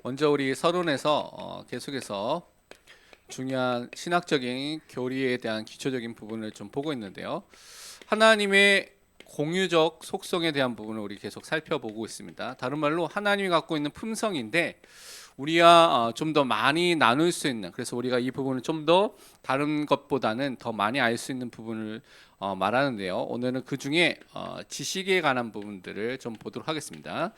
먼저 우리 서론에서 계속해서 중요한 신학적인 교리에 대한 기초적인 부분을 좀 보고 있는데요. 하나님의 공유적 속성에 대한 부분을 우리 계속 살펴보고 있습니다. 다른 말로 하나님이 갖고 있는 품성인데 우리가 좀 더 많이 나눌 수 있는, 그래서 우리가 이 부분을 좀 더 다른 것보다는 더 많이 알 수 있는 부분을 말하는데요. 오늘은 그 중에 지식에 관한 부분들을 좀 보도록 하겠습니다.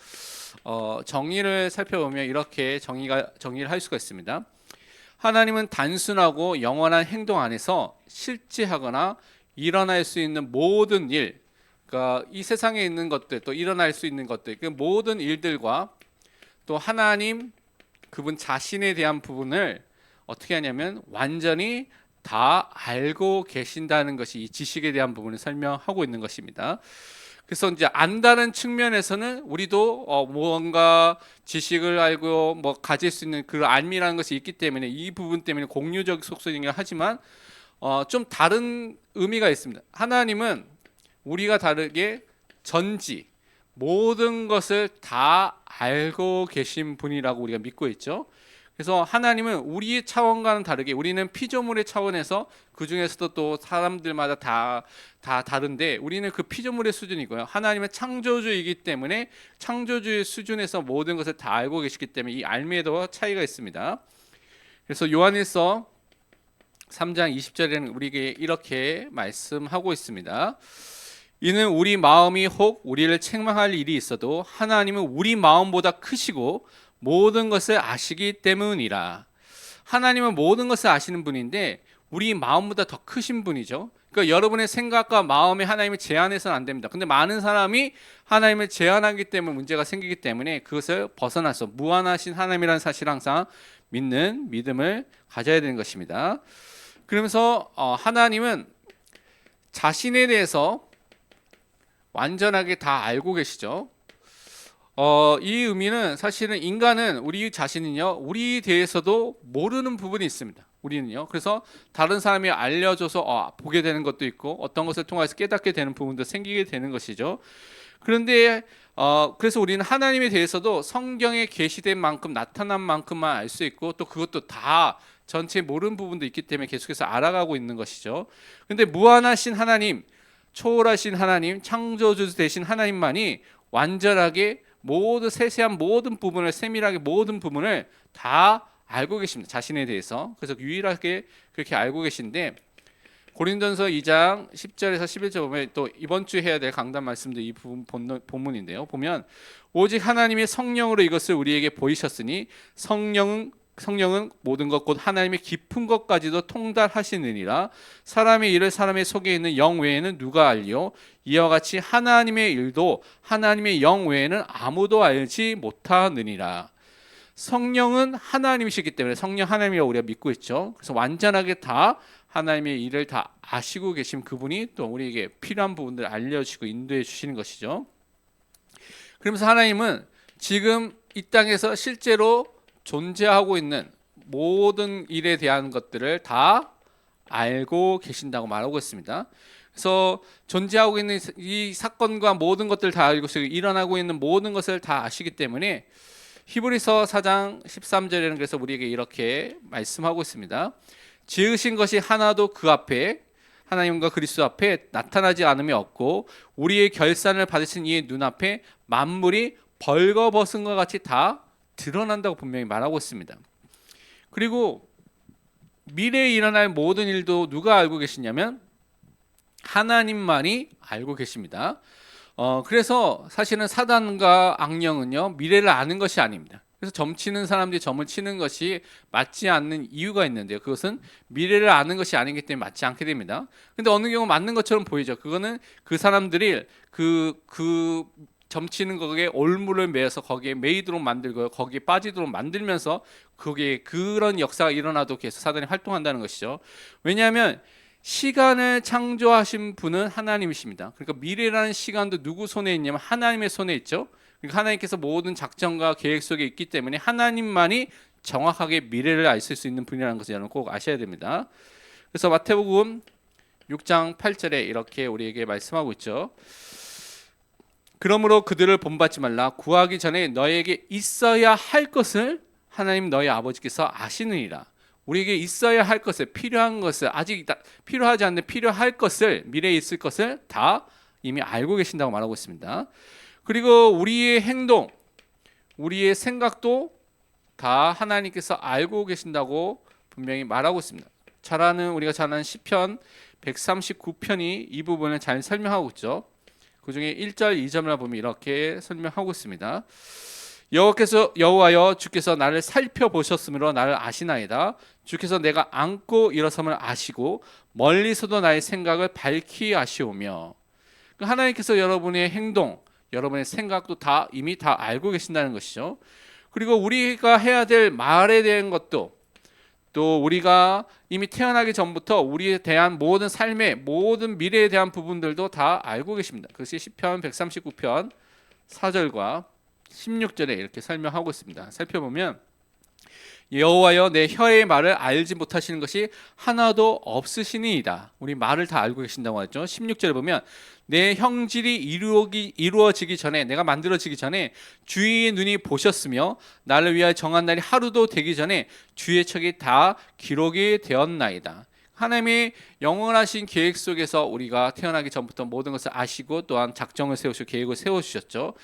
정의를 살펴보면 이렇게 정의를 할 수가 있습니다. 하나님은 단순하고 영원한 행동 안에서 실제하거나 일어날 수 있는 모든 일, 그러니까 이 세상에 있는 것들, 또 일어날 수 있는 것들, 그 모든 일들과 또 하나님 그분 자신에 대한 부분을 어떻게 하냐면 완전히 다 알고 계신다는 것이 이 지식에 대한 부분을 설명하고 있는 것입니다. 그래서 이제 안다는 측면에서는 우리도 뭔가 지식을 알고 뭐 가질 수 있는 그 알미라는 것이 있기 때문에 이 부분 때문에 공유적 속성이긴 하지만 좀 다른 의미가 있습니다. 하나님은 우리가 다르게 전지 모든 것을 다 알고 계신 분이라고 우리가 믿고 있죠. 그래서 하나님은 우리의 차원과는 다르게 우리는 피조물의 차원에서 그 중에서도 또 사람들마다 다 다른데 우리는 그 피조물의 수준이고요. 하나님은 창조주이기 때문에 창조주의 수준에서 모든 것을 다 알고 계시기 때문에 이 알미에도 차이가 있습니다. 그래서 요한일서 3장 20절에는 우리에게 이렇게 말씀하고 있습니다. 이는 우리 마음이 혹 우리를 책망할 일이 있어도 하나님은 우리 마음보다 크시고 모든 것을 아시기 때문이라. 하나님은 모든 것을 아시는 분인데 우리 마음보다 더 크신 분이죠. 그러니까 여러분의 생각과 마음에 하나님을 제한해서는 안 됩니다. 근데 많은 사람이 하나님을 제한하기 때문에 문제가 생기기 때문에 그것을 벗어나서 무한하신 하나님이라는 사실을 항상 믿는 믿음을 가져야 되는 것입니다. 그러면서 하나님은 자신에 대해서 완전하게 다 알고 계시죠. 이 의미는 사실은 인간은 우리 자신은요, 우리에 대해서도 모르는 부분이 있습니다. 우리는요. 그래서 다른 사람이 알려줘서 보게 되는 것도 있고 어떤 것을 통해서 깨닫게 되는 부분도 생기게 되는 것이죠. 그런데 그래서 우리는 하나님에 대해서도 성경에 계시된 만큼 나타난 만큼만 알 수 있고 또 그것도 다 전체 모르는 부분도 있기 때문에 계속해서 알아가고 있는 것이죠. 그런데 무한하신 하나님, 초월하신 하나님, 창조주 되신 하나님만이 완전하게 모든 세세한 모든 부분을 세밀하게 모든 부분을 다 알고 계십니다. 자신에 대해서. 그래서 유일하게 그렇게 알고 계신데 고린도전서 2장 10절에서 11절 보면 또 이번 주 해야 될 강단 말씀도 이 부분 본문인데요. 보면 오직 하나님의 성령으로 이것을 우리에게 보이셨으니 성령은 모든 것 곧 하나님의 깊은 것까지도 통달하시느니라. 사람의 일을 사람의 속에 있는 영 외에는 누가 알리요? 이와 같이 하나님의 일도 하나님의 영 외에는 아무도 알지 못하느니라. 성령은 하나님이시기 때문에 성령 하나님이라고 우리가 믿고 있죠. 그래서 완전하게 다 하나님의 일을 다 아시고 계신 그분이 또 우리에게 필요한 부분들을 알려주시고 인도해 주시는 것이죠. 그러면서 하나님은 지금 이 땅에서 실제로 존재하고 있는 모든 일에 대한 것들을 다 알고 계신다고 말하고 있습니다. 그래서 존재하고 있는 이 사건과 모든 것들을 다 알고 계시고 일어나고 있는 모든 것을 다 아시기 때문에 히브리서 4장 13절에는 그래서 우리에게 이렇게 말씀하고 있습니다. 지으신 것이 하나도 그 앞에 하나님과 그리스도 앞에 나타나지 않음이 없고 우리의 결산을 받으신 이의 눈앞에 만물이 벌거벗은 것 같이 다 드러난다고 분명히 말하고 있습니다. 그리고 미래에 일어날 모든 일도 누가 알고 계시냐면 하나님만이 알고 계십니다. 그래서 사실은 사단과 악령은요 미래를 아는 것이 아닙니다. 그래서 점치는 사람들이 점을 치는 것이 맞지 않는 이유가 있는데요. 그것은 미래를 아는 것이 아니기 때문에 맞지 않게 됩니다. 근데 어느 경우 맞는 것처럼 보이죠. 그거는 그 사람들이 그 점치는 거기에 올무를 매서 거기에 매이도록 만들고요. 거기에 빠지도록 만들면서 거기에 그런 역사가 일어나도 계속 사단이 활동한다는 것이죠. 왜냐하면 시간을 창조하신 분은 하나님이십니다. 그러니까 미래라는 시간도 누구 손에 있냐면 하나님의 손에 있죠. 그러니까 하나님께서 모든 작전과 계획 속에 있기 때문에 하나님만이 정확하게 미래를 알 수 있는 분이라는 것을 여러분 꼭 아셔야 됩니다. 그래서 마태복음 6장 8절에 이렇게 우리에게 말씀하고 있죠. 그러므로 그들을 본받지 말라. 구하기 전에 너에게 있어야 할 것을 하나님 너희 아버지께서 아시느니라. 우리에게 있어야 할 것을, 필요한 것을, 아직 필요하지 않는 필요할 것을, 미래에 있을 것을 다 이미 알고 계신다고 말하고 있습니다. 그리고 우리의 행동, 우리의 생각도 다 하나님께서 알고 계신다고 분명히 말하고 있습니다. 우리가 잘 아는 시편 139편이 이 부분을 잘 설명하고 있죠. 그 중에 1절, 2절을 보면 이렇게 설명하고 있습니다. 여호와여 주께서 나를 살펴보셨으므로 나를 아시나이다. 주께서 내가 앉고 일어섬을 아시고 멀리서도 나의 생각을 밝히 아시오며. 하나님께서 여러분의 행동, 여러분의 생각도 이미 다 알고 계신다는 것이죠. 그리고 우리가 해야 될 말에 대한 것도, 또 우리가 이미 태어나기 전부터 우리에 대한 모든 삶의 모든 미래에 대한 부분들도 다 알고 계십니다. 그것이 시편 139편 4절과 16절에 이렇게 설명하고 있습니다. 살펴보면 여호와여 내 혀의 말을 알지 못하시는 것이 하나도 없으시니이다. 우리 말을 다 알고 계신다고 하죠. 16절에 보면 내 형질이 이루어지기 전에, 내가 만들어지기 전에 주의 눈이 보셨으며 나를 위하여 정한 날이 하루도 되기 전에 주의 척이 다 기록이 되었나이다. 하나님의 영원하신 계획 속에서 우리가 태어나기 전부터 모든 것을 아시고 또한 작정을 세우시고 계획을 세우셨죠.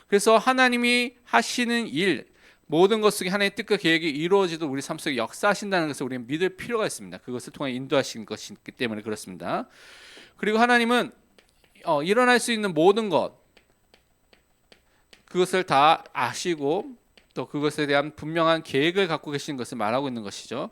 그래서 하나님이 하시는 일, 모든 것 속에 하나님의 뜻과 계획이 이루어지도록 우리 삶 속에 역사하신다는 것을 우리는 믿을 필요가 있습니다. 그것을 통해 인도하신 것이기 때문에 그렇습니다. 그리고 하나님은 일어날 수 있는 모든 것, 그것을 다 아시고 또 그것에 대한 분명한 계획을 갖고 계신 것을 말하고 있는 것이죠.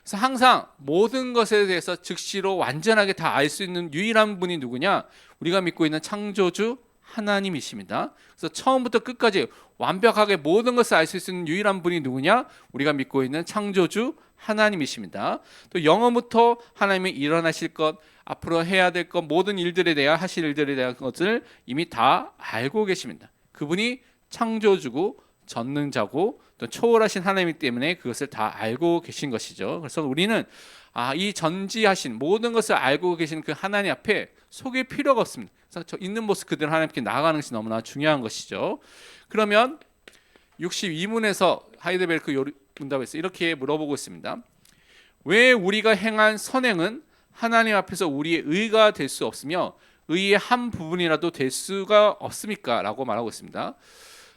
그래서 항상 모든 것에 대해서 즉시로 완전하게 다 알 수 있는 유일한 분이 누구냐? 우리가 믿고 있는 창조주 하나님이십니다. 그래서 처음부터 끝까지 완벽하게 모든 것을 알 수 있는 유일한 분이 누구냐? 우리가 믿고 있는 창조주 하나님이십니다. 또 영원부터 하나님이 일어나실 것, 앞으로 해야 될 것, 모든 일들에 대한 하실 일들에 대한 것을 이미 다 알고 계십니다. 그분이 창조주고 전능자고 또 초월하신 하나님이기 때문에 그것을 다 알고 계신 것이죠. 그래서 우리는 이 전지하신 모든 것을 알고 계신 그 하나님 앞에 속일 필요가 없습니다. 그래서 저 있는 모습 그대로 하나님께 나아가는 것이 너무나 중요한 것이죠. 그러면 62문에서 하이델베르크 문답에서 이렇게 물어보고 있습니다. 왜 우리가 행한 선행은 하나님 앞에서 우리의 의가 될 수 없으며 의의 한 부분이라도 될 수가 없습니까? 라고 말하고 있습니다.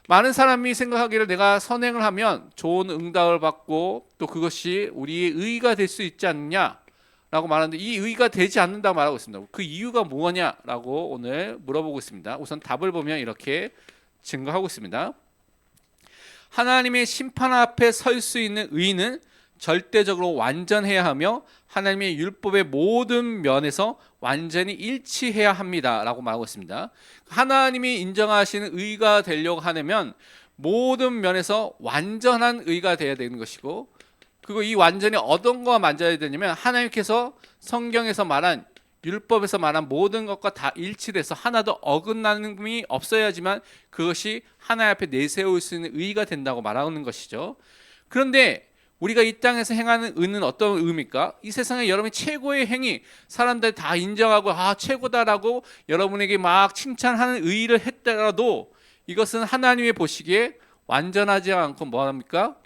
많은 사람이 생각하기를 내가 선행을 하면 좋은 응답을 받고 또 그것이 우리의 의가 될 수 있지 않느냐 라고 말하는데, 이 의가 되지 않는다고 말하고 있습니다. 그 이유가 뭐냐라고 오늘 물어보고 있습니다. 우선 답을 보면 이렇게 증거하고 있습니다. 하나님의 심판 앞에 설 수 있는 의는 절대적으로 완전해야 하며 하나님의 율법의 모든 면에서 완전히 일치해야 합니다 라고 말하고 있습니다. 하나님이 인정하시는 의가 되려고 하려면 모든 면에서 완전한 의가 되어야 되는 것이고, 그리고 이 완전히 어떤 거가 만져야 되냐면 하나님께서 성경에서 말한, 율법에서 말한 모든 것과 다 일치돼서 하나도 어긋남이 없어야지만 그것이 하나님 앞에 내세울 수 있는 의가 된다고 말하는 것이죠. 그런데 우리가 이 땅에서 행하는 의는 어떤 의입니까? 이 세상에 여러분이 최고의 행위, 사람들 다 인정하고 최고다라고 여러분에게 막 칭찬하는 의를 했더라도 이것은 하나님이 보시기에 완전하지 않고 뭐합니까?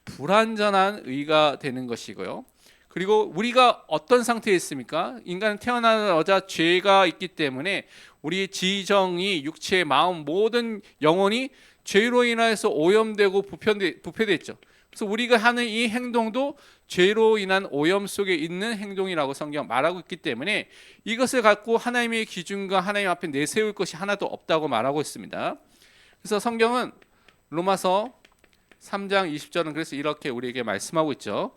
불완전한 의가 되는 것이고요. 그리고 우리가 어떤 상태에 있습니까? 인간은 태어나자마자 죄가 있기 때문에 우리 지정이, 육체의 마음, 모든 영혼이 죄로 인해서 오염되고 부패되어 있죠. 그래서 우리가 하는 이 행동도 죄로 인한 오염 속에 있는 행동이라고 성경 말하고 있기 때문에 이것을 갖고 하나님의 기준과 하나님 앞에 내세울 것이 하나도 없다고 말하고 있습니다. 그래서 성경은 로마서 3장 20절은 그래서 이렇게 우리에게 말씀하고 있죠.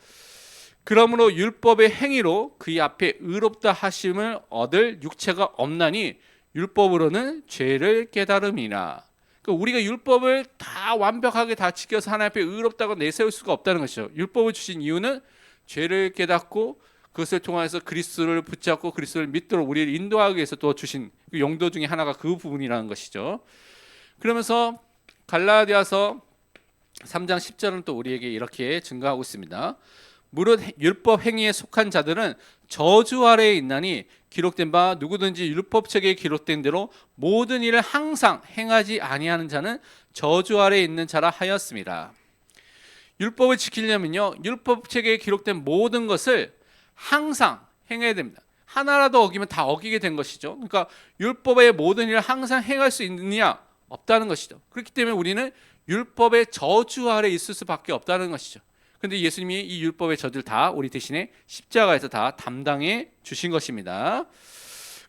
그러므로 율법의 행위로 그의 앞에 의롭다 하심을 얻을 육체가 없나니 율법으로는 죄를 깨달음이나. 그러니까 우리가 율법을 다 완벽하게 다 지켜서 하나님 앞에 의롭다고 내세울 수가 없다는 것이죠. 율법을 주신 이유는 죄를 깨닫고 그것을 통해서 그리스도를 붙잡고 그리스도를 믿도록 우리를 인도하기 위해서 또 주신 그 용도 중에 하나가 그 부분이라는 것이죠. 그러면서 갈라디아서 3장 10절은 또 우리에게 이렇게 증거하고 있습니다. 무릇 율법 행위에 속한 자들은 저주 아래에 있나니 기록된 바 누구든지 율법책에 기록된 대로 모든 일을 항상 행하지 아니하는 자는 저주 아래에 있는 자라 하였습니다. 율법을 지키려면요, 율법책에 기록된 모든 것을 항상 행해야 됩니다. 하나라도 어기면 다 어기게 된 것이죠. 그러니까 율법의 모든 일을 항상 행할 수 있느냐? 없다는 것이죠. 그렇기 때문에 우리는 율법의 저주 아래 있을 수밖에 없다는 것이죠. 그런데 예수님이 이 율법의 저주를 다 우리 대신에 십자가에서 다 담당해 주신 것입니다.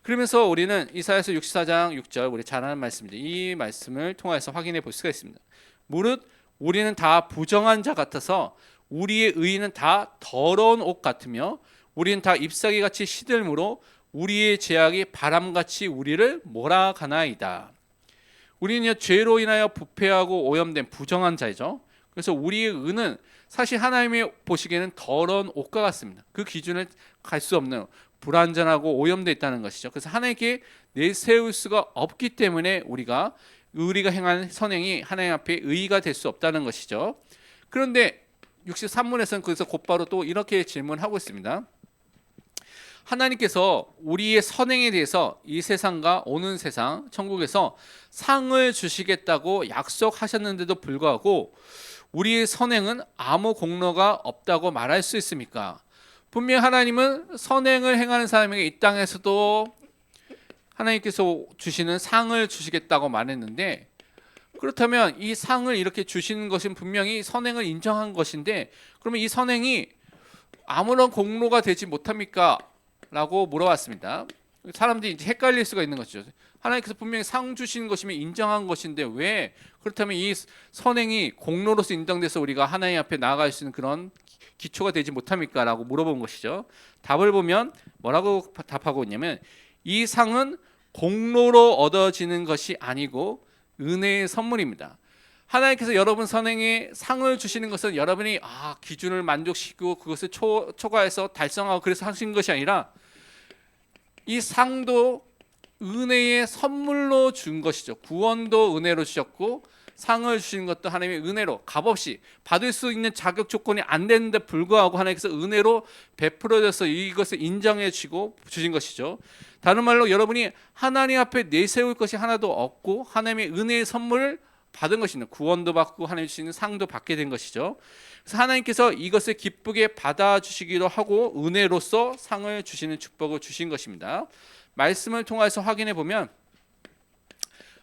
그러면서 우리는 이사야서 64장 6절, 우리 잘 아는 말씀입니다. 이 말씀을 통해서 확인해 볼 수가 있습니다. 무릇 우리는 다 부정한 자 같아서 우리의 의는 다 더러운 옷 같으며 우리는 다 잎사귀 같이 시들므로 우리의 죄악이 바람같이 우리를 몰아가나이다. 우리는 죄로 인하여 부패하고 오염된 부정한 자이죠. 그래서 우리의 의는 사실 하나님이 보시기에는 더러운 옷과 같습니다. 그 기준을 갈 수 없는 불완전하고 오염되어 있다는 것이죠. 그래서 하나님께 내세울 수가 없기 때문에 우리가 행한 선행이 하나님 앞에 의의가 될 수 없다는 것이죠. 그런데 63문에서는 그래서 곧바로 또 이렇게 질문하고 있습니다. 하나님께서 우리의 선행에 대해서 이 세상과 오는 세상 천국에서 상을 주시겠다고 약속하셨는데도 불구하고 우리의 선행은 아무 공로가 없다고 말할 수 있습니까? 분명 하나님은 선행을 행하는 사람에게 이 땅에서도 하나님께서 주시는 상을 주시겠다고 말했는데, 그렇다면 이 상을 이렇게 주시는 것은 분명히 선행을 인정한 것인데, 그러면 이 선행이 아무런 공로가 되지 못합니까? 라고 물어봤습니다. 사람들이 이제 헷갈릴 수가 있는 것이죠. 하나님께서 분명히 상 주시는 것이면 인정한 것인데 왜 그렇다면 이 선행이 공로로서 인정돼서 우리가 하나님 앞에 나아갈 수 있는 그런 기초가 되지 못합니까? 라고 물어본 것이죠. 답을 보면 뭐라고 답하고 있냐면, 이 상은 공로로 얻어지는 것이 아니고 은혜의 선물입니다. 하나님께서 여러분 선행에 상을 주시는 것은 여러분이 기준을 만족시키고 그것을 초과해서 달성하고 그래서 하신 것이 아니라, 이 상도 은혜의 선물로 준 것이죠. 구원도 은혜로 주셨고 상을 주시는 것도 하나님의 은혜로 값없이 받을 수 있는 자격 조건이 안 되는데 불구하고 하나님께서 은혜로 베풀어져서 이것을 인정해 주시고 주신 것이죠. 다른 말로 여러분이 하나님 앞에 내세울 것이 하나도 없고 하나님의 은혜의 선물을 받은 것입니다. 구원도 받고 하나님 주시는 상도 받게 된 것이죠. 그래서 하나님께서 이것을 기쁘게 받아주시기도 하고 은혜로서 상을 주시는 축복을 주신 것입니다. 말씀을 통해서 확인해 보면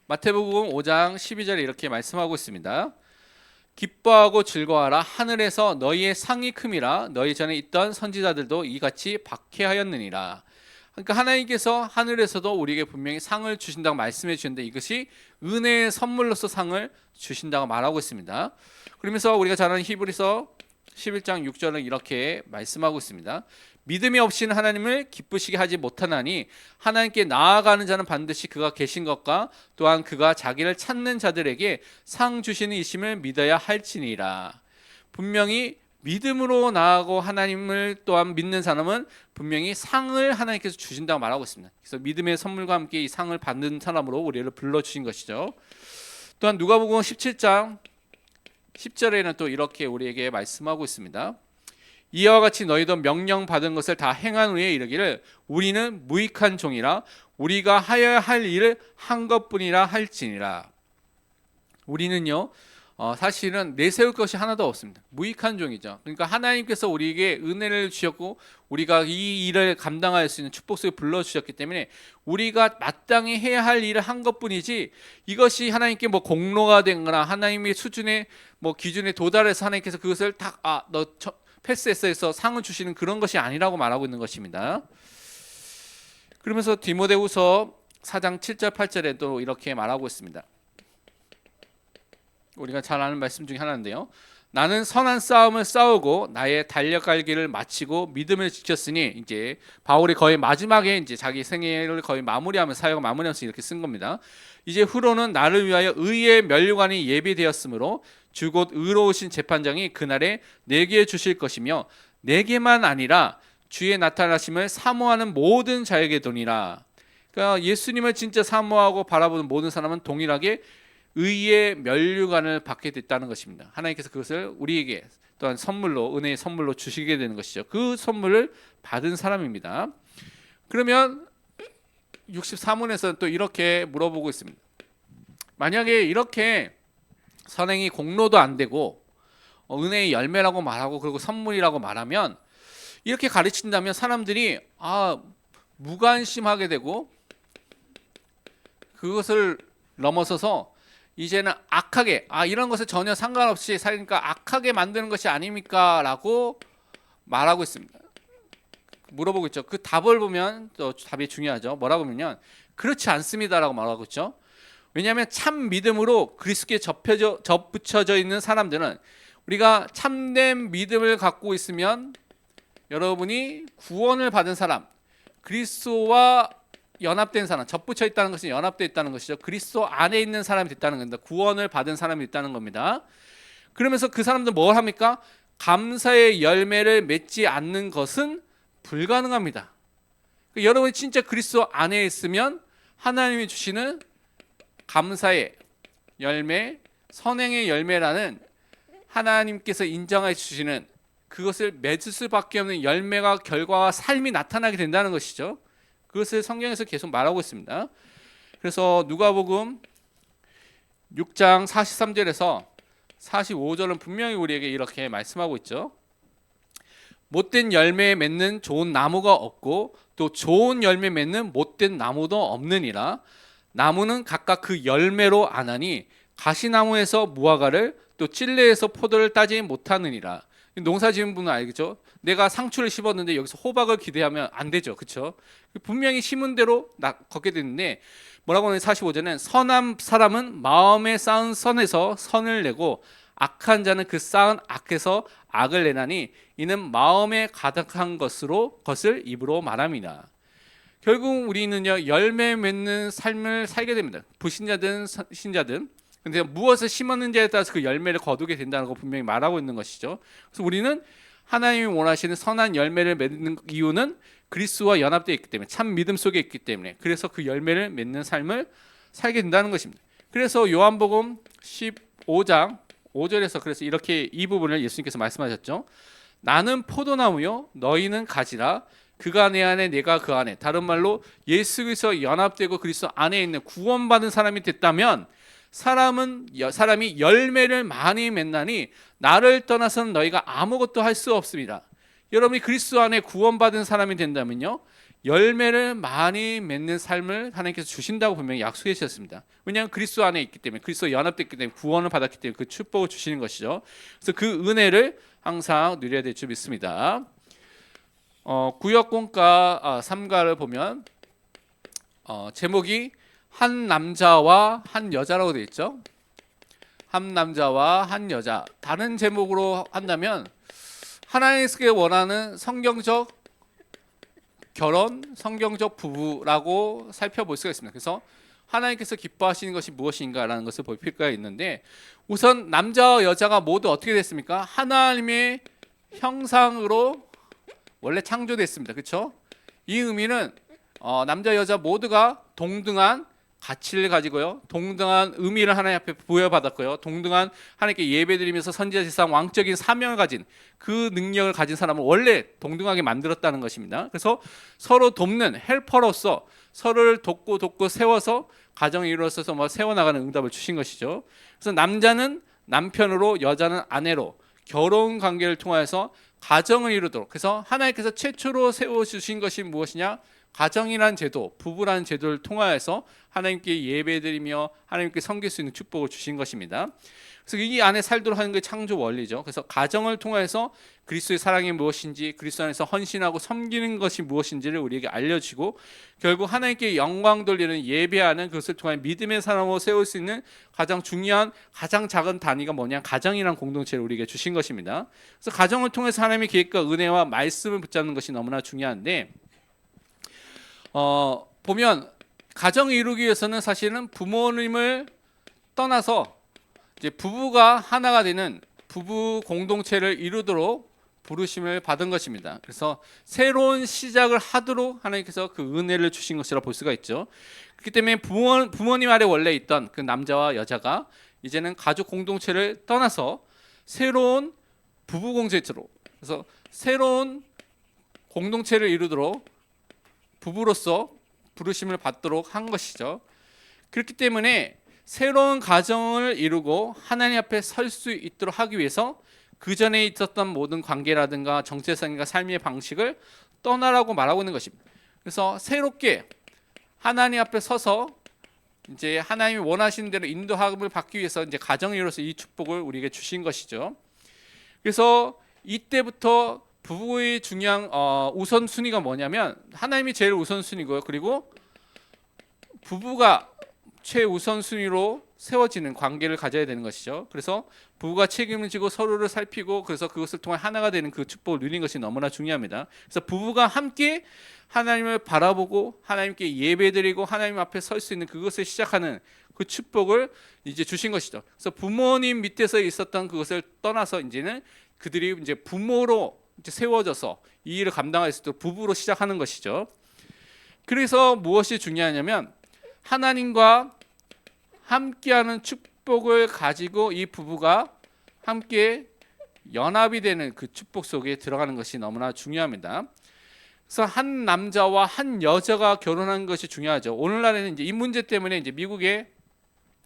마태복음 5장 12절에 이렇게 말씀하고 있습니다. 기뻐하고 즐거워하라. 하늘에서 너희의 상이 큼이라. 너희 전에 있던 선지자들도 이같이 박해하였느니라. 그러니까 하나님께서 하늘에서도 우리에게 분명히 상을 주신다고 말씀해 주셨는데 이것이 은혜의 선물로서 상을 주신다고 말하고 있습니다. 그러면서 우리가 잘 아는 히브리서 11장 6절은 이렇게 말씀하고 있습니다. 믿음이 없이는 하나님을 기쁘시게 하지 못하나니 하나님께 나아가는 자는 반드시 그가 계신 것과 또한 그가 자기를 찾는 자들에게 상 주시는 이심을 믿어야 할지니라. 분명히 믿음으로 나아가고 하나님을 또한 믿는 사람은 분명히 상을 하나님께서 주신다고 말하고 있습니다. 그래서 믿음의 선물과 함께 이 상을 받는 사람으로 우리를 불러주신 것이죠. 또한 누가복음 17장 10절에는 또 이렇게 우리에게 말씀하고 있습니다. 이와 같이 너희도 명령받은 것을 다 행한 후에 이르기를 우리는 무익한 종이라 우리가 하여야 할 일을 한 것뿐이라 할지니라. 우리는요 사실은 내세울 것이 하나도 없습니다. 무익한 종이죠. 그러니까 하나님께서 우리에게 은혜를 주셨고 우리가 이 일을 감당할 수 있는 축복 속에 불러주셨기 때문에 우리가 마땅히 해야 할 일을 한 것뿐이지 이것이 하나님께 뭐 공로가 된거나 하나님의 수준의 뭐 기준에 도달해서 하나님께서 그것을 너 패스했어 해서 상을 주시는 그런 것이 아니라고 말하고 있는 것입니다. 그러면서 디모데후서 4장 7절 8절에도 이렇게 말하고 있습니다. 우리가 잘 아는 말씀 중에 하나인데요. 나는 선한 싸움을 싸우고 나의 달려갈 길을 마치고 믿음을 지켰으니, 이제 바울이 거의 마지막에 이제 자기 생애를 거의 마무리하면서 사역을 마무리하면서 이렇게 쓴 겁니다. 이제 후로는 나를 위하여 의의 면류관이 예비되었으므로 주 곧 의로우신 재판장이 그날에 내게 주실 것이며 내게만 아니라 주의 나타나심을 사모하는 모든 자에게 도니라. 그러니까 예수님을 진짜 사모하고 바라보는 모든 사람은 동일하게 의의 면류관을 받게 됐다는 것입니다. 하나님께서 그것을 우리에게 또한 선물로, 은혜의 선물로 주시게 되는 것이죠. 그 선물을 받은 사람입니다. 그러면 64문에서는 또 이렇게 물어보고 있습니다. 만약에 이렇게 선행이 공로도 안 되고 은혜의 열매라고 말하고 그리고 선물이라고 말하면 이렇게 가르친다면 사람들이 무관심하게 되고 그것을 넘어서서 이제는 악하게 이런 것에 전혀 상관없이 살니까 악하게 만드는 것이 아닙니까? 라고 말하고 있습니다. 물어보고 있죠. 그 답을 보면 또 답이 중요하죠. 뭐라고 하면 그렇지 않습니다라고 말하고 있죠. 왜냐하면 참 믿음으로 그리스도께 접붙여져 있는 사람들은 우리가 참된 믿음을 갖고 있으면 여러분이 구원을 받은 사람, 그리스도와 연합된 사람, 접붙여 있다는 것은 연합되어 있다는 것이죠. 그리스도 안에 있는 사람이 됐다는 겁니다. 구원을 받은 사람이 있다는 겁니다. 그러면서 그 사람들 뭘 합니까? 감사의 열매를 맺지 않는 것은 불가능합니다. 여러분이 진짜 그리스도 안에 있으면 하나님이 주시는 감사의 열매, 선행의 열매라는 하나님께서 인정해 주시는 그것을 맺을 수밖에 없는 열매가 결과와 삶이 나타나게 된다는 것이죠. 그것을 성경에서 계속 말하고 있습니다. 그래서 누가복음 6장 43절에서 45절은 분명히 우리에게 이렇게 말씀하고 있죠. 못된 열매 맺는 좋은 나무가 없고 또 좋은 열매 맺는 못된 나무도 없느니라. 나무는 각각 그 열매로 아나니 가시나무에서 무화과를 또 찔레에서 포도를 따지 못하느니라. 농사 지은 분은 알겠죠? 내가 상추를 심었는데 여기서 호박을 기대하면 안 되죠. 그렇죠? 분명히 심은 대로 걷게 되는데 뭐라고 하는 45절은 선한 사람은 마음에 쌓은 선에서 선을 내고 악한 자는 그 쌓은 악에서 악을 내나니 이는 마음에 가득한 것을 입으로 말함이나. 결국 우리는요 열매 맺는 삶을 살게 됩니다. 불신자든 신자든. 근데 무엇을 심었는지에 따라서 그 열매를 거두게 된다는 거 분명히 말하고 있는 것이죠. 그래서 우리는 하나님이 원하시는 선한 열매를 맺는 이유는 그리스도와 연합되어 있기 때문에, 참 믿음 속에 있기 때문에, 그래서 그 열매를 맺는 삶을 살게 된다는 것입니다. 그래서 요한복음 15장 5절에서 그래서 이렇게 이 부분을 예수님께서 말씀하셨죠. 나는 포도나무요 너희는 가지라. 그가 내 안에 내가 그 안에. 다른 말로 예수 그리스도와 연합되고 그리스도 안에 있는 구원받은 사람이 됐다면 사람이 열매를 많이 맺나니 나를 떠나서는 너희가 아무것도 할 수 없습니다. 여러분이 그리스도 안에 구원받은 사람이 된다면요 열매를 많이 맺는 삶을 하나님께서 주신다고 분명히 약속해 주셨습니다. 왜냐하면 그리스도 안에 있기 때문에, 그리스도 연합됐기 때문에, 구원을 받았기 때문에 그 축복을 주시는 것이죠. 그래서 그 은혜를 항상 누려야 될 줄 믿습니다. 구역공과 3가를 보면 제목이 한 남자와 한 여자라고 되어 있죠. 한 남자와 한 여자. 다른 제목으로 한다면 하나님께서 원하는 성경적 결혼, 성경적 부부라고 살펴볼 수가 있습니다. 그래서 하나님께서 기뻐하시는 것이 무엇인가라는 것을 볼 필요가 있는데, 우선 남자와 여자가 모두 어떻게 됐습니까? 하나님의 형상으로 원래 창조됐습니다. 그렇죠? 이 의미는 남자 여자 모두가 동등한 가치를 가지고요, 동등한 의미를 하나님 앞에 부여받았고요, 동등한 하나님께 예배드리면서 선지자 제사장 왕적인 사명을 가진 그 능력을 가진 사람을 원래 동등하게 만들었다는 것입니다. 그래서 서로 돕는 헬퍼로서 서로를 돕고 세워서 가정을 이루어서 세워나가는 응답을 주신 것이죠. 그래서 남자는 남편으로, 여자는 아내로 결혼 관계를 통해서 가정을 이루도록, 그래서 하나님께서 최초로 세워주신 것이 무엇이냐? 가정이라는 제도, 부부라는 제도를 통하여서 하나님께 예배드리며 하나님께 섬길 수 있는 축복을 주신 것입니다. 그래서 이 안에 살도록 하는 게 창조 원리죠. 그래서 가정을 통해서 그리스도의 사랑이 무엇인지, 그리스도 안에서 헌신하고 섬기는 것이 무엇인지를 우리에게 알려주고, 결국 하나님께 영광 돌리는 예배하는 그것을 통해 믿음의 사람으로 세울 수 있는 가장 중요한, 가장 작은 단위가 뭐냐? 가정이란 공동체를 우리에게 주신 것입니다. 그래서 가정을 통해서 하나님의 계획과 은혜와 말씀을 붙잡는 것이 너무나 중요한데, 보면 가정을 이루기 위해서는 사실은 부모님을 떠나서 이제 부부가 하나가 되는 부부 공동체를 이루도록 부르심을 받은 것입니다. 그래서 새로운 시작을 하도록 하나님께서 그 은혜를 주신 것이라 볼 수가 있죠. 그렇기 때문에 부모님 아래 원래 있던 그 남자와 여자가 이제는 가족 공동체를 떠나서 새로운 부부 공동체로, 그래서 새로운 공동체를 이루도록 부부로서 부르심을 받도록 한 것이죠. 그렇기 때문에 새로운 가정을 이루고 하나님 앞에 설 수 있도록 하기 위해서 그 전에 있었던 모든 관계라든가 정체성과 삶의 방식을 떠나라고 말하고 있는 것입니다. 그래서 새롭게 하나님 앞에 서서 이제 하나님이 원하시는 대로 인도함을 받기 위해서 이제 가정을 이뤄서 이 축복을 우리에게 주신 것이죠. 그래서 이때부터 부부의 중요한 우선순위가 뭐냐면 하나님이 제일 우선순위고요. 그리고 부부가 최우선순위로 세워지는 관계를 가져야 되는 것이죠. 그래서 부부가 책임을 지고 서로를 살피고 그래서 그것을 통해 하나가 되는 그 축복을 누리는 것이 너무나 중요합니다. 그래서 부부가 함께 하나님을 바라보고 하나님께 예배드리고 하나님 앞에 설 수 있는 그것을 시작하는 그 축복을 이제 주신 것이죠. 그래서 부모님 밑에서 있었던 그것을 떠나서 이제는 그들이 이제 부모로 이제 세워져서 이 일을 감당할 수 있도록 부부로 시작하는 것이죠. 그래서 무엇이 중요하냐면 하나님과 함께하는 축복을 가지고 이 부부가 함께 연합이 되는 그 축복 속에 들어가는 것이 너무나 중요합니다. 그래서 한 남자와 한 여자가 결혼하는 것이 중요하죠. 오늘날에는 이제 이 문제 때문에 이제 미국의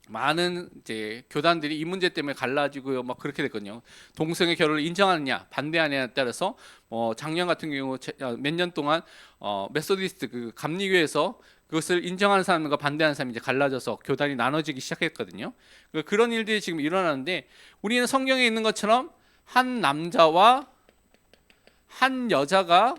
많은 이제 교단들이 이 문제 때문에 갈라지고요, 막 그렇게 됐거든요. 동성애 결혼을 인정하느냐, 반대하느냐에 따라서 작년 같은 경우 몇 년 동안 메소디스트 그 감리교에서 그것을 인정하는 사람과 반대하는 사람이 이제 갈라져서 교단이 나눠지기 시작했거든요. 그런 일들이 지금 일어나는데 우리는 성경에 있는 것처럼 한 남자와 한 여자가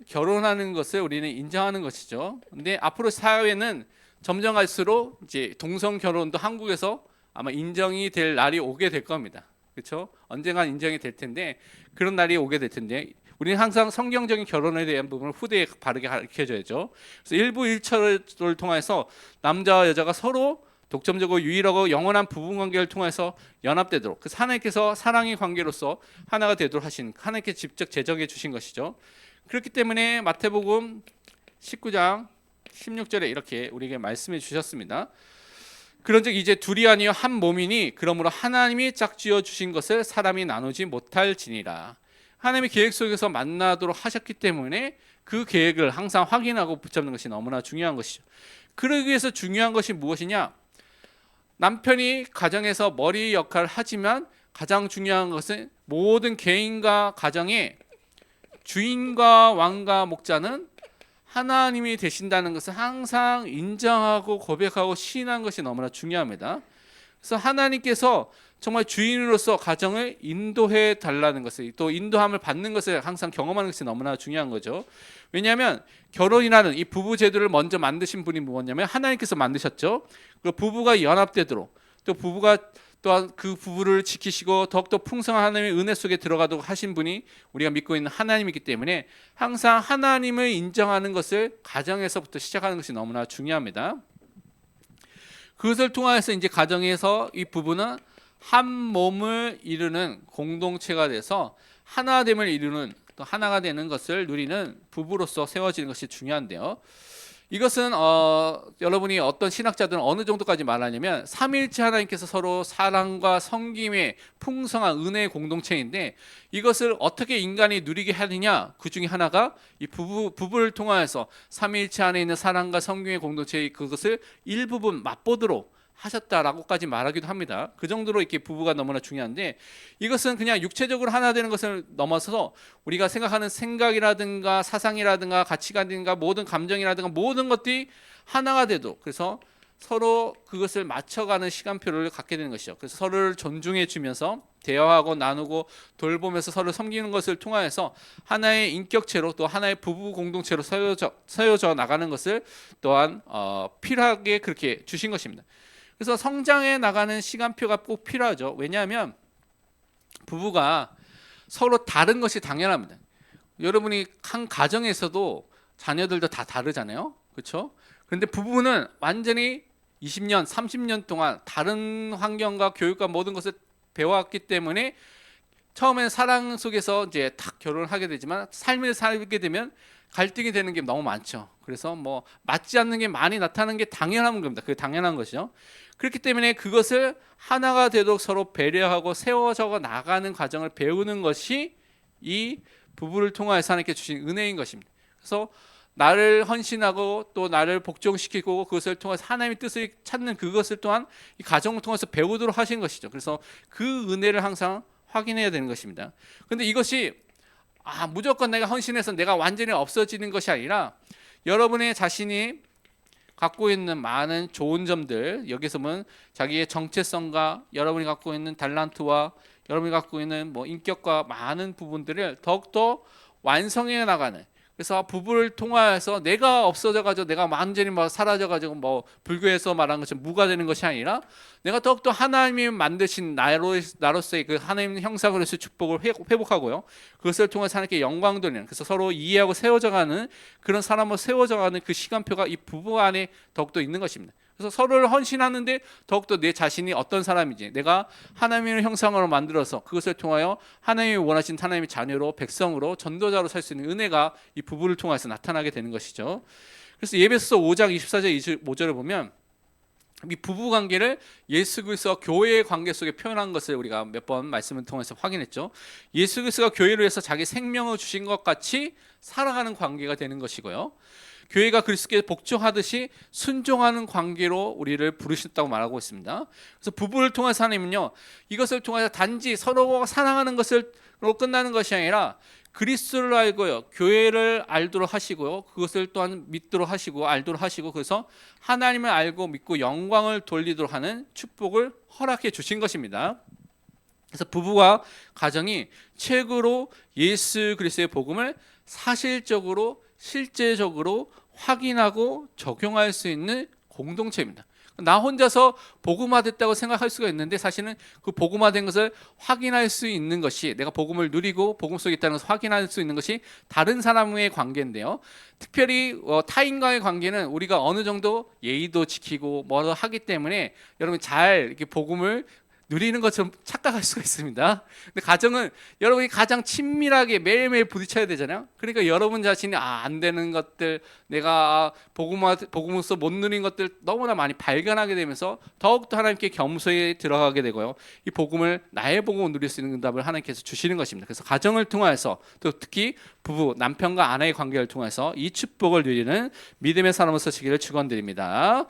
결혼하는 것을 우리는 인정하는 것이죠. 근데 앞으로 사회는 점점 갈수록 이제 동성 결혼도 한국에서 아마 인정이 될 날이 오게 될 겁니다. 그렇죠? 언젠간 인정이 될 텐데 그런 날이 오게 될 텐데 우리는 항상 성경적인 결혼에 대한 부분을 후대에 바르게 가르쳐줘야죠. 그래서 일부 일처를 통해서 남자와 여자가 서로 독점적으로 유일하고 영원한 부부 관계를 통해서 연합되도록 그 하나님께서 사랑의 관계로서 하나가 되도록 하신 하나님께 직접 제정해 주신 것이죠. 그렇기 때문에 마태복음 19장 16절에 이렇게 우리에게 말씀해 주셨습니다. 그런즉 이제 둘이 아니요 한 몸이니 그러므로 하나님이 짝지어 주신 것을 사람이 나누지 못할지니라. 하나님의 계획 속에서 만나도록 하셨기 때문에 그 계획을 항상 확인하고 붙잡는 것이 너무나 중요한 것이죠. 그러기 위해서 중요한 것이 무엇이냐? 남편이 가정에서 머리 역할을 하지만 가장 중요한 것은 모든 개인과 가정의 주인과 왕과 목자는 하나님이 되신다는 것을 항상 인정하고 고백하고 시인한 것이 너무나 중요합니다. 그래서 하나님께서 정말 주인으로서 가정을 인도해 달라는 것을 또 인도함을 받는 것을 항상 경험하는 것이 너무나 중요한 거죠. 왜냐하면 결혼이라는 이 부부 제도를 먼저 만드신 분이 뭐냐면 하나님께서 만드셨죠. 그 부부가 연합되도록 또 부부가 또한 그 부부를 지키시고 더욱더 풍성한 하나님의 은혜 속에 들어가도록 하신 분이 우리가 믿고 있는 하나님이기 때문에 항상 하나님을 인정하는 것을 가정에서부터 시작하는 것이 너무나 중요합니다. 그것을 통해서 이제 가정에서 이 부부는 한 몸을 이루는 공동체가 돼서 하나됨을 이루는 또 하나가 되는 것을 누리는 부부로서 세워지는 것이 중요한데요. 이것은 여러분이 어떤 신학자들은 어느 정도까지 말하냐면 삼위일체 하나님께서 서로 사랑과 섬김의 풍성한 은혜의 공동체인데 이것을 어떻게 인간이 누리게 하느냐 그 중에 하나가 이 부부를 통하여서 삼위일체 안에 있는 사랑과 섬김의 공동체의 그것을 일부분 맛보도록 하셨다라고까지 말하기도 합니다. 그 정도로 이렇게 부부가 너무나 중요한데 이것은 그냥 육체적으로 하나 되는 것을 넘어서서 우리가 생각하는 생각이라든가 사상이라든가 가치관이라든가 모든 감정이라든가 모든 것들이 하나가 되도록 그래서 서로 그것을 맞춰가는 시간표를 갖게 되는 것이죠. 그래서 서로를 존중해 주면서 대화하고 나누고 돌보면서 서로 섬기는 것을 통하여서 하나의 인격체로 또 하나의 부부 공동체로 세워져 나가는 것을 또한 필요하게 그렇게 주신 것입니다. 그래서 성장해 나가는 시간표가 꼭 필요하죠. 왜냐하면 부부가 서로 다른 것이 당연합니다. 여러분이 한 가정에서도 자녀들도 다 다르잖아요. 그렇죠? 그런데 부부는 완전히 20년, 30년 동안 다른 환경과 교육과 모든 것을 배워왔기 때문에 처음에는 사랑 속에서 이제 딱 결혼을 하게 되지만 삶을 살게 되면 갈등이 되는 게 너무 많죠. 그래서 뭐 맞지 않는 게 많이 나타나는 게 당연한 겁니다. 그게 당연한 것이죠. 그렇기 때문에 그것을 하나가 되도록 서로 배려하고 세워져 나가는 과정을 배우는 것이 이 부부를 통하여서 하나님께 주신 은혜인 것입니다. 그래서 나를 헌신하고 또 나를 복종시키고 그것을 통해서 하나님의 뜻을 찾는 그것을 또한 이 가정을 통해서 배우도록 하신 것이죠. 그래서 그 은혜를 항상 확인해야 되는 것입니다. 근데 이것이 무조건 내가 헌신해서 내가 완전히 없어지는 것이 아니라 여러분의 자신이 갖고 있는 많은 좋은 점들, 여기서 보면 자기의 정체성과 여러분이 갖고 있는 달란트와 여러분이 갖고 있는 인격과 많은 부분들을 더욱더 완성해 나가는, 그래서 부부를 통하여서 내가 없어져가지고 내가 완전히 사라져가지고 불교에서 말한 것처럼 무가 되는 것이 아니라 내가 더욱더 하나님이 만드신 나로서의 그 하나님 형상으로서의 축복을 회복하고요, 그것을 통해서 하나님께 영광 돌리는, 그래서 서로 이해하고 세워져가는 그런 사람으로 세워져가는 그 시간표가 이 부부 안에 더욱더 있는 것입니다. 그래서 서로를 헌신하는데 더욱더 내 자신이 어떤 사람인지, 내가 하나님의 형상으로 만들어서 그것을 통하여 하나님이 원하신 하나님의 자녀로, 백성으로, 전도자로 살 수 있는 은혜가 이 부부를 통해서 나타나게 되는 것이죠. 그래서 예배소서 5장 24절 25절을 보면 이 부부 관계를 예수 그리스도와 교회의 관계 속에 표현한 것을 우리가 몇 번 말씀을 통해서 확인했죠. 예수 그리스도가 교회를 위해서 자기 생명을 주신 것 같이 살아가는 관계가 되는 것이고요, 교회가 그리스도께 복종하듯이 순종하는 관계로 우리를 부르셨다고 말하고 있습니다. 그래서 부부를 통해서 하나님은요, 이것을 통해서 단지 서로 사랑하는 것으로 끝나는 것이 아니라 그리스도를 알고요, 교회를 알도록 하시고요, 그것을 또한 믿도록 하시고 알도록 하시고, 그래서 하나님을 알고 믿고 영광을 돌리도록 하는 축복을 허락해 주신 것입니다. 그래서 부부와 가정이 최고로 예수 그리스도의 복음을 사실적으로 실제적으로 확인하고 적용할 수 있는 공동체입니다. 나 혼자서 복음화됐다고 생각할 수가 있는데 사실은 그 복음화된 것을 확인할 수 있는 것이, 내가 복음을 누리고 복음 속에 있다는 것을 확인할 수 있는 것이 다른 사람의 관계인데요, 특별히 타인과의 관계는 우리가 어느 정도 예의도 지키고 뭐도 하기 때문에 여러분 잘 이렇게 복음을 누리는 것처럼 착각할 수가 있습니다. 근데 가정은 여러분이 가장 친밀하게 매일매일 부딪혀야 되잖아요. 그러니까 여러분 자신이 안 되는 것들, 내가 복음으로서 못 누린 것들 너무나 많이 발견하게 되면서 더욱더 하나님께 겸손히 들어가게 되고요, 이 복음을, 나의 복음을 누릴 수 있는 응답을 하나님께서 주시는 것입니다. 그래서 가정을 통해서, 또 특히 부부, 남편과 아내의 관계를 통해서 이 축복을 누리는 믿음의 사람으로서 되기를 축원드립니다.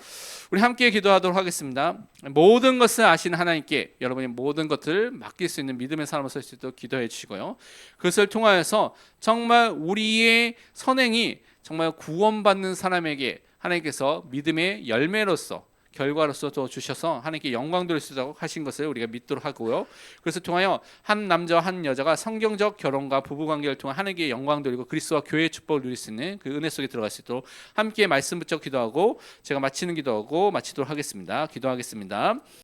우리 함께 기도하도록 하겠습니다. 모든 것을 아시는 하나님께 여러분이 모든 것들을 맡길 수 있는 믿음의 사람으로서 될 수 있도록 기도해 주시고요, 그것을 통하여서 정말 우리의 선행이 정말 구원받는 사람에게 하나님께서 믿음의 열매로서, 결과로서 또 주셔서 하나님께 영광 돌릴 수 있도록 하신 것을 우리가 믿도록 하고요, 그래서 통하여 한 남자와 한 여자가 성경적 결혼과 부부관계를 통해 하나님께 영광 돌리고 그리스도와 교회의 축복을 누릴 수 있는 그 은혜 속에 들어갈 수 있도록 함께 말씀 붙여 기도하고 제가 마치는 기도하고 마치도록 하겠습니다. 기도하겠습니다.